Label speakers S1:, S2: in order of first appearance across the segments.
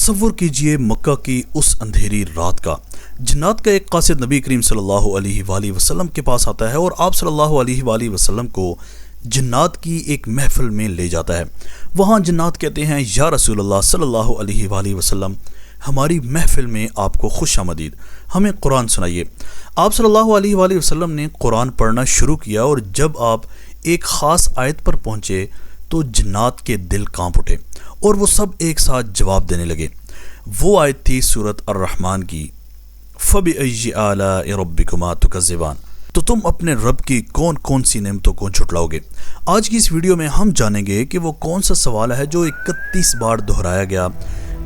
S1: تصور کیجئے مکہ کی اس اندھیری رات کا۔ جنات کا ایک قاصد نبی کریم صلی اللہ علیہ وآلہ وسلم کے پاس آتا ہے اور آپ صلی اللہ علیہ وآلہ وسلم کو جنات کی ایک محفل میں لے جاتا ہے۔ وہاں جنات کہتے ہیں، یا رسول اللہ صلی اللہ علیہ وآلہ وسلم، ہماری محفل میں آپ کو خوش آمدید، ہمیں قرآن سنائیے۔ آپ صلی اللہ علیہ وآلہ وسلم نے قرآن پڑھنا شروع کیا اور جب آپ ایک خاص آیت پر پہنچے تو جنات کے دل کانپ اٹھے اور وہ سب ایک ساتھ جواب دینے لگے۔ وہ آیت تھی سورۃ الرحمن کی، فَبِأَيِّ آلَاءِ رَبِّكُمَا تُكَذِّبَانِ۔ تو تم اپنے رب کی کون کون سی نعمتوں کو جھٹلاؤ گے؟ آج کی اس ویڈیو میں ہم جانیں گے کہ وہ کون سا سوال ہے جو 31 بار دہرایا گیا،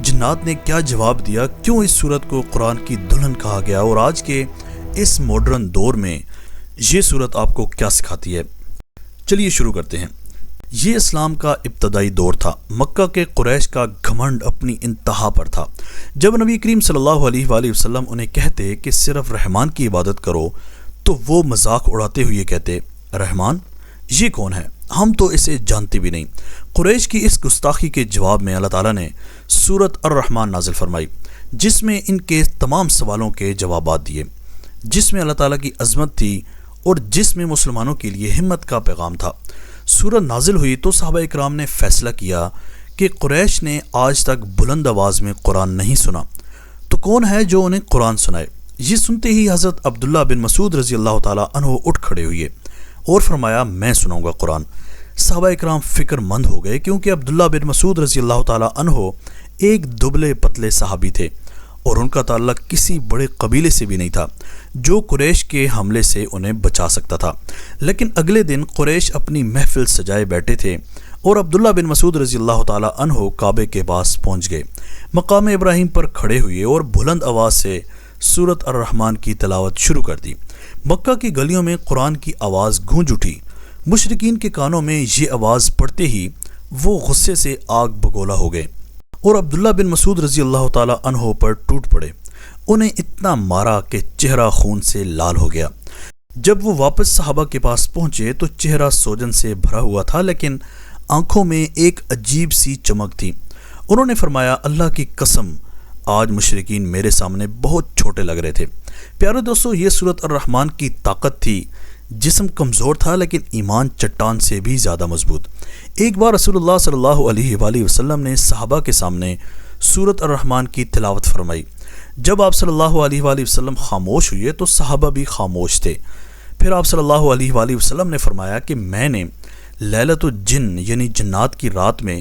S1: جنات نے کیا جواب دیا، کیوں اس سورت کو قرآن کی دلہن کہا گیا، اور آج کے اس ماڈرن دور میں یہ سورت آپ کو کیا سکھاتی ہے۔ چلیے شروع کرتے ہیں۔ یہ اسلام کا ابتدائی دور تھا۔ مکہ کے قریش کا گھمنڈ اپنی انتہا پر تھا۔ جب نبی کریم صلی اللہ علیہ وآلہ وسلم انہیں کہتے کہ صرف رحمان کی عبادت کرو تو وہ مذاق اڑاتے ہوئے کہتے، رحمان یہ کون ہے؟ ہم تو اسے جانتے بھی نہیں۔ قریش کی اس گستاخی کے جواب میں اللہ تعالیٰ نے سورۃ الرحمن نازل فرمائی، جس میں ان کے تمام سوالوں کے جوابات دیے، جس میں اللہ تعالیٰ کی عظمت تھی اور جس میں مسلمانوں کے لیے ہمت کا پیغام تھا۔ سورت نازل ہوئی تو صحابہ اکرام نے فیصلہ کیا کہ قریش نے آج تک بلند آواز میں قرآن نہیں سنا، تو کون ہے جو انہیں قرآن سنائے؟ یہ سنتے ہی حضرت عبداللہ بن مسعود رضی اللہ تعالیٰ عنہ اٹھ کھڑے ہوئے اور فرمایا، میں سناؤں گا قرآن۔ صحابہ اکرام فکر مند ہو گئے، کیونکہ عبداللہ بن مسعود رضی اللہ تعالیٰ عنہ ایک دبلے پتلے صحابی تھے اور ان کا تعلق کسی بڑے قبیلے سے بھی نہیں تھا جو قریش کے حملے سے انہیں بچا سکتا تھا۔ لیکن اگلے دن قریش اپنی محفل سجائے بیٹھے تھے اور عبداللہ بن مسعود رضی اللہ تعالیٰ عنہ کعبے کے پاس پہنچ گئے، مقام ابراہیم پر کھڑے ہوئے اور بلند آواز سے سورۃ الرحمن کی تلاوت شروع کر دی۔ مکہ کی گلیوں میں قرآن کی آواز گونج اٹھی۔ مشرکین کے کانوں میں یہ آواز پڑتے ہی وہ غصے سے آگ بگولا ہو گئے اور عبداللہ بن مسعود رضی اللہ تعالیٰ عنہ پر ٹوٹ پڑے۔ انہیں اتنا مارا کہ چہرہ خون سے لال ہو گیا۔ جب وہ واپس صحابہ کے پاس پہنچے تو چہرہ سوجن سے بھرا ہوا تھا، لیکن آنکھوں میں ایک عجیب سی چمک تھی۔ انہوں نے فرمایا، اللہ کی قسم، آج مشرکین میرے سامنے بہت چھوٹے لگ رہے تھے۔ پیارے دوستو، یہ سورۃ الرحمن کی طاقت تھی۔ جسم کمزور تھا لیکن ایمان چٹان سے بھی زیادہ مضبوط۔ ایک بار رسول اللہ صلی اللہ علیہ وآلہ وسلم نے صحابہ کے سامنے سورۃ الرحمن کی تلاوت فرمائی۔ جب آپ صلی اللہ علیہ وآلہ وسلم خاموش ہوئے تو صحابہ بھی خاموش تھے۔ پھر آپ صلی اللہ علیہ وآلہ وسلم نے فرمایا کہ میں نے لیلۃ الجن یعنی جنات کی رات میں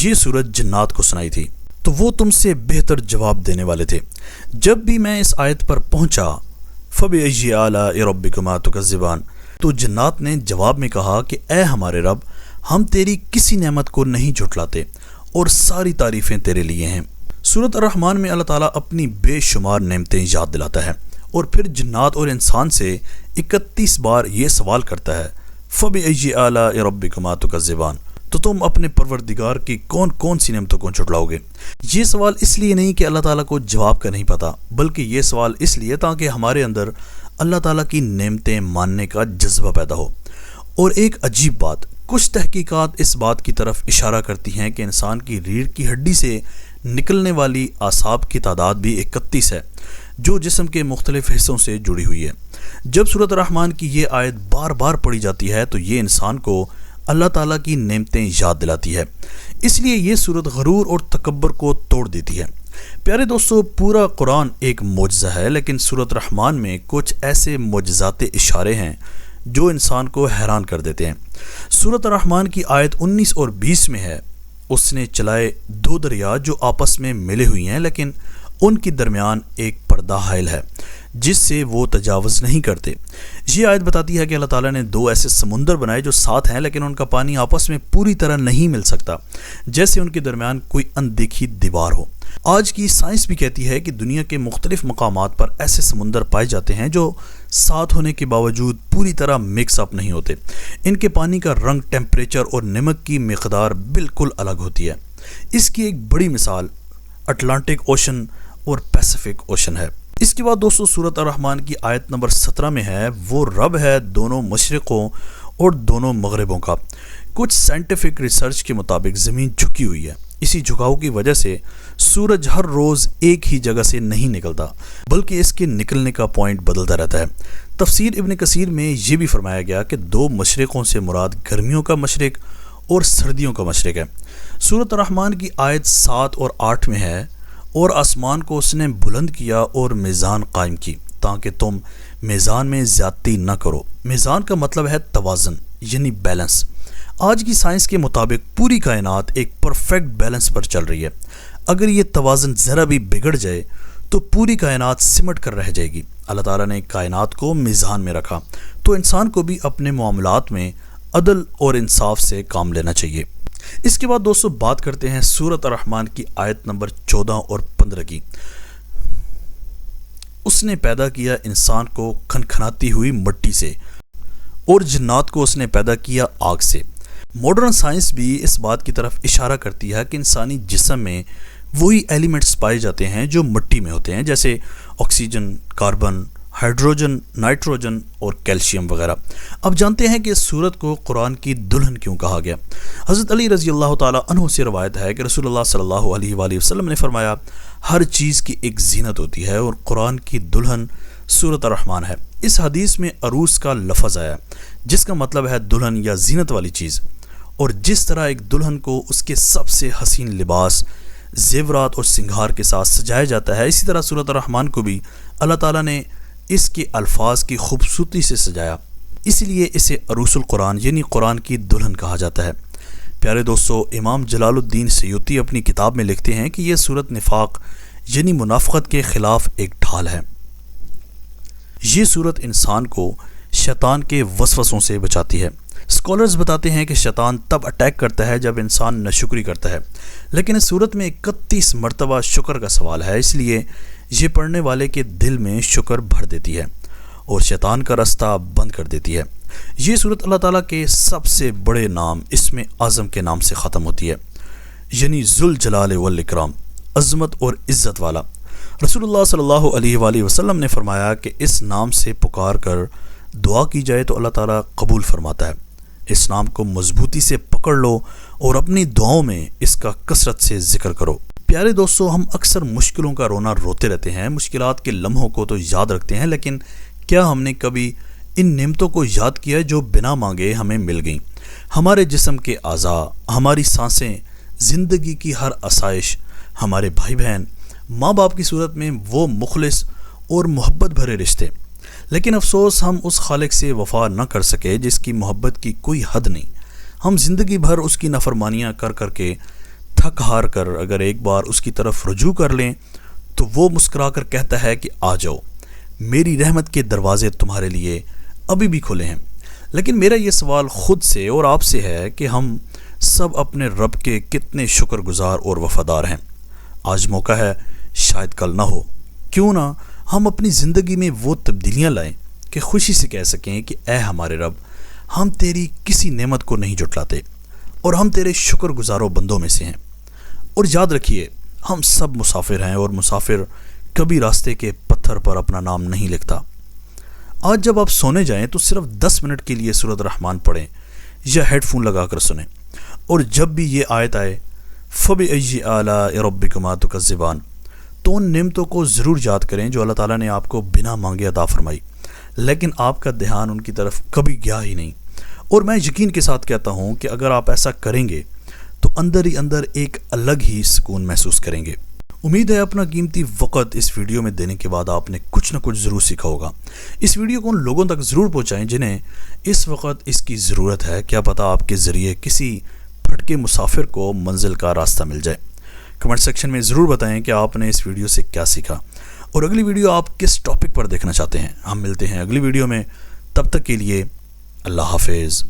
S1: یہ سورت جنات کو سنائی تھی، تو وہ تم سے بہتر جواب دینے والے تھے۔ جب بھی میں اس آیت پر پہنچا، فَبِأَيِّ آلَاءِ رَبِّكُمَا تُكَذِّبَانِ، تو جنات نے جواب میں کہا کہ اے ہمارے رب، ہم تیری کسی نعمت کو نہیں جھٹلاتے اور ساری تعریفیں تیرے لیے ہیں۔ سورۃ الرحمن میں اللہ تعالیٰ اپنی بے شمار نعمتیں یاد دلاتا ہے اور پھر جنات اور انسان سے 31 بار یہ سوال کرتا ہے، فَبِأَيِّ آلَاءِ رَبِّكُمَا تُكَذِّبَانِ، تو تم اپنے پروردگار کی کون کون سی نعمتوں کو جھٹلاؤ گے؟ یہ سوال اس لیے نہیں کہ اللہ تعالیٰ کو جواب کا نہیں پتہ، بلکہ یہ سوال اس لیے تاکہ ہمارے اندر اللہ تعالیٰ کی نعمتیں ماننے کا جذبہ پیدا ہو۔ اور ایک عجیب بات، کچھ تحقیقات اس بات کی طرف اشارہ کرتی ہیں کہ انسان کی ریڑھ کی ہڈی سے نکلنے والی اعصاب کی تعداد بھی 31 ہے، جو جسم کے مختلف حصوں سے جڑی ہوئی ہے۔ جب سورۃ الرحمن کی یہ آیت بار بار پڑھی جاتی ہے تو یہ انسان کو اللہ تعالیٰ کی نعمتیں یاد دلاتی ہے، اس لیے یہ سورت غرور اور تکبر کو توڑ دیتی ہے۔ پیارے دوستو، پورا قرآن ایک معجزہ ہے، لیکن سورۃ الرحمن میں کچھ ایسے معجزات اشارے ہیں جو انسان کو حیران کر دیتے ہیں۔ سورۃ الرحمن کی آیت 19 اور 20 میں ہے، اس نے چلائے 2 دریا جو آپس میں ملے ہوئی ہیں، لیکن ان کے درمیان ایک پردہ حائل ہے جس سے وہ تجاوز نہیں کرتے۔ یہ آیت بتاتی ہے کہ اللہ تعالیٰ نے 2 ایسے سمندر بنائے جو ساتھ ہیں، لیکن ان کا پانی آپس میں پوری طرح نہیں مل سکتا، جیسے ان کے درمیان کوئی اندیکھی دیوار ہو۔ آج کی سائنس بھی کہتی ہے کہ دنیا کے مختلف مقامات پر ایسے سمندر پائے جاتے ہیں جو ساتھ ہونے کے باوجود پوری طرح مکس اپ نہیں ہوتے۔ ان کے پانی کا رنگ، ٹیمپریچر اور نمک کی مقدار بالکل الگ ہوتی ہے۔ اس کی ایک بڑی مثال اٹلانٹک اوشن اور پیسیفک اوشن ہے۔ اس کے بعد دوستو، سورۃ الرحمن کی آیت نمبر 17 میں ہے، وہ رب ہے دونوں مشرقوں اور دونوں مغربوں کا۔ کچھ سائنٹیفک ریسرچ کے مطابق زمین جھکی ہوئی ہے، اسی جھکاؤ کی وجہ سے سورج ہر روز ایک ہی جگہ سے نہیں نکلتا بلکہ اس کے نکلنے کا پوائنٹ بدلتا رہتا ہے۔ تفسیر ابن کثیر میں یہ بھی فرمایا گیا کہ 2 مشرقوں سے مراد گرمیوں کا مشرق اور سردیوں کا مشرق ہے۔ سورۃ الرحمن کی آیت 7 اور 8 میں ہے، اور آسمان کو اس نے بلند کیا اور میزان قائم کی تاکہ تم میزان میں زیادتی نہ کرو۔ میزان کا مطلب ہے توازن، یعنی بیلنس۔ آج کی سائنس کے مطابق پوری کائنات ایک پرفیکٹ بیلنس پر چل رہی ہے۔ اگر یہ توازن ذرا بھی بگڑ جائے تو پوری کائنات سمٹ کر رہ جائے گی۔ اللہ تعالیٰ نے کائنات کو میزان میں رکھا، تو انسان کو بھی اپنے معاملات میں عدل اور انصاف سے کام لینا چاہیے۔ اس کے بعد دوستو بات کرتے ہیں سورۃ الرحمن کی آیت نمبر 14 اور 15 کی۔ اس نے پیدا کیا انسان کو کھنکھناتی ہوئی مٹی سے، اور جنات کو اس نے پیدا کیا آگ سے۔ ماڈرن سائنس بھی اس بات کی طرف اشارہ کرتی ہے کہ انسانی جسم میں وہی ایلیمنٹس پائے جاتے ہیں جو مٹی میں ہوتے ہیں، جیسے آکسیجن، کاربن، ہائیڈروجن، نائٹروجن اور کیلشیم وغیرہ۔ اب جانتے ہیں کہ اس سورت کو قرآن کی دلہن کیوں کہا گیا۔ حضرت علی رضی اللہ تعالیٰ عنہ سے روایت ہے کہ رسول اللہ صلی اللہ علیہ وآلہ وسلم نے فرمایا، ہر چیز کی ایک زینت ہوتی ہے اور قرآن کی دلہن سورۃ الرحمن ہے۔ اس حدیث میں عروس کا لفظ آیا جس کا مطلب ہے دلہن یا زینت والی چیز، اور جس طرح ایک دلہن کو اس کے سب سے حسین لباس، زیورات اور سنگھار کے ساتھ سجایا جاتا ہے، اسی طرح سورۃ الرحمن کو بھی اللہ تعالیٰ نے اس کے الفاظ کی خوبصورتی سے سجایا، اس لیے اسے عروس القرآن یعنی قرآن کی دلہن کہا جاتا ہے۔ پیارے دوستو، امام جلال الدین سیوطی اپنی کتاب میں لکھتے ہیں کہ یہ سورت نفاق یعنی منافقت کے خلاف ایک ڈھال ہے۔ یہ سورت انسان کو شیطان کے وسوسوں سے بچاتی ہے۔ اسکالرز بتاتے ہیں کہ شیطان تب اٹیک کرتا ہے جب انسان ناشکری کرتا ہے، لیکن اس سورت میں 31 مرتبہ شکر کا سوال ہے، اس لیے یہ پڑھنے والے کے دل میں شکر بھر دیتی ہے اور شیطان کا راستہ بند کر دیتی ہے۔ یہ سورت اللہ تعالیٰ کے سب سے بڑے نام اسم اعظم کے نام سے ختم ہوتی ہے، یعنی ذوالجلال والاکرام، عظمت اور عزت والا۔ رسول اللہ صلی اللہ علیہ وآلہ وسلم نے فرمایا کہ اس نام سے پکار کر دعا کی جائے تو اللہ تعالیٰ قبول فرماتا ہے۔ اس نام کو مضبوطی سے پکڑ لو اور اپنی دعاؤں میں اس کا کثرت سے ذکر کرو۔ پیارے دوستو، ہم اکثر مشکلوں کا رونا روتے رہتے ہیں، مشکلات کے لمحوں کو تو یاد رکھتے ہیں، لیکن کیا ہم نے کبھی ان نعمتوں کو یاد کیا جو بنا مانگے ہمیں مل گئیں؟ ہمارے جسم کے اعضاء، ہماری سانسیں، زندگی کی ہر آسائش، ہمارے بھائی بہن، ماں باپ کی صورت میں وہ مخلص اور محبت بھرے رشتے۔ لیکن افسوس ہم اس خالق سے وفا نہ کر سکے جس کی محبت کی کوئی حد نہیں۔ ہم زندگی بھر اس کی نافرمانیاں کر کر کے تھک ہار کر اگر ایک بار اس کی طرف رجوع کر لیں تو وہ مسکرا کر کہتا ہے کہ آ جاؤ، میری رحمت کے دروازے تمہارے لیے ابھی بھی کھلے ہیں۔ لیکن میرا یہ سوال خود سے اور آپ سے ہے کہ ہم سب اپنے رب کے کتنے شکر گزار اور وفادار ہیں۔ آج موقع ہے، شاید کل نہ ہو، کیوں نہ ہم اپنی زندگی میں وہ تبدیلیاں لائیں کہ خوشی سے کہہ سکیں کہ اے ہمارے رب، ہم تیری کسی نعمت کو نہیں جھٹلاتے اور ہم تیرے شکر گزاروں بندوں میں سے ہیں۔ اور یاد رکھیے، ہم سب مسافر ہیں اور مسافر کبھی راستے کے پتھر پر اپنا نام نہیں لکھتا۔ آج جب آپ سونے جائیں تو صرف 10 منٹ کے لیے سورۃ الرحمن پڑھیں یا ہیڈ فون لگا کر سنیں، اور جب بھی یہ آیت آئے فَبِأَيِّ آلَاءِ رَبِّكُمَا تُكَذِّبَانِ تو ان نعمتوں کو ضرور یاد کریں جو اللہ تعالیٰ نے آپ کو بنا مانگے عطا فرمائی، لیکن آپ کا دھیان ان کی طرف کبھی گیا ہی نہیں۔ اور میں یقین کے ساتھ کہتا ہوں کہ اگر آپ ایسا کریں گے تو اندر ہی اندر ایک الگ ہی سکون محسوس کریں گے۔ امید ہے اپنا قیمتی وقت اس ویڈیو میں دینے کے بعد آپ نے کچھ نہ کچھ ضرور سیکھا ہوگا۔ اس ویڈیو کو ان لوگوں تک ضرور پہنچائیں جنہیں اس وقت اس کی ضرورت ہے، کیا پتہ آپ کے ذریعے کسی بھٹکے مسافر کو منزل کا راستہ مل جائے۔ کمنٹ سیکشن میں ضرور بتائیں کہ آپ نے اس ویڈیو سے کیا سیکھا اور اگلی ویڈیو آپ کس ٹاپک پر دیکھنا چاہتے ہیں۔ ہم ملتے ہیں اگلی ویڈیو میں، تب تک کے لیے اللہ حافظ۔